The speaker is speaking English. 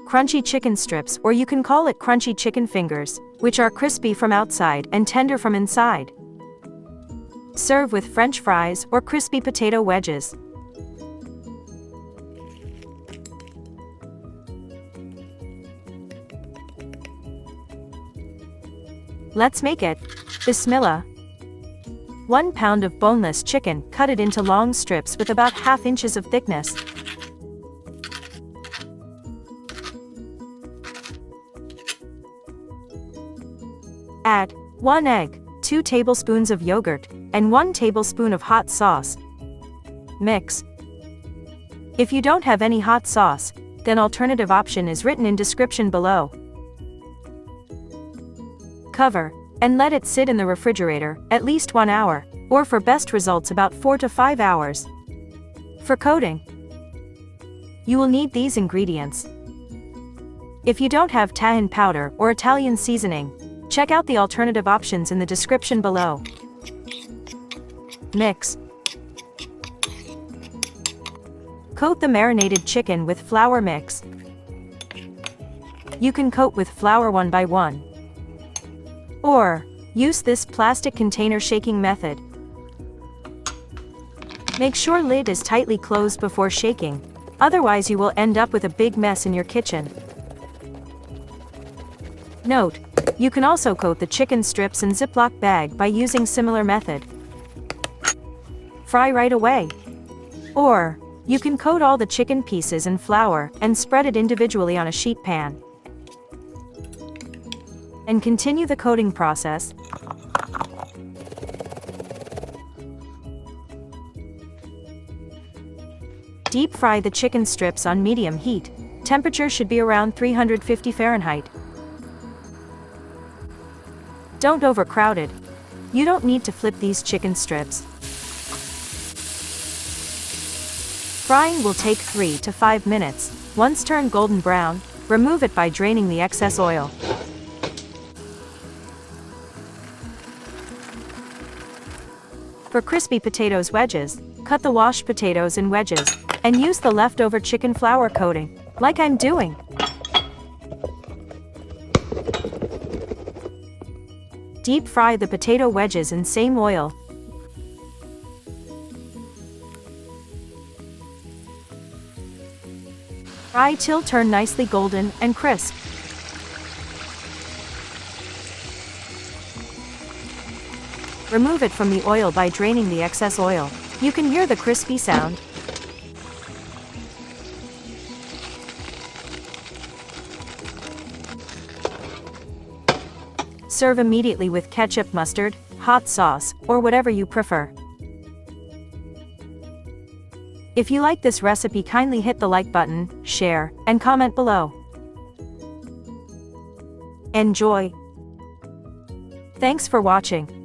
crunchy chicken strips, or you can call it crunchy chicken fingers, which are crispy from outside and tender from inside. Serve with French fries or crispy potato wedges. Let's make it. Bismillah. 1 pound of boneless chicken, cut it into long strips with about ½ inches of thickness. Add 1 egg, 2 tablespoons of yogurt, and 1 tablespoon of hot sauce. Mix. If you don't have any hot sauce, then alternative option is written in description below. Cover, and let it sit in the refrigerator at least 1 hour, or for best results about 4 to 5 hours. For coating, you will need these ingredients. If you don't have Tajin powder or Italian seasoning, check out the alternative options in the description below. Mix. Coat the marinated chicken with flour mix. You can coat with flour 1 by 1. Or, use this plastic container shaking method. Make sure lid is tightly closed before shaking, otherwise you will end up with a big mess in your kitchen. Note, you can also coat the chicken strips in Ziploc bag by using similar method. Fry right away. Or, you can coat all the chicken pieces in flour and spread it individually on a sheet pan. And continue the coating process. Deep fry the chicken strips on medium heat. Temperature should be around 350 Fahrenheit. Don't overcrowd it. You don't need to flip these chicken strips. Frying will take 3 to 5 minutes. Once turned golden brown, remove it by draining the excess oil. For crispy potatoes wedges, cut the washed potatoes in wedges, and use the leftover chicken flour coating, like I'm doing. Deep fry the potato wedges in same oil. Fry till turn nicely golden and crisp. Remove it from the oil by draining the excess oil. You can hear the crispy sound. Serve immediately with ketchup, mustard, hot sauce, or whatever you prefer. If you like this recipe, kindly hit the like button, share, and comment below. Enjoy! Thanks for watching.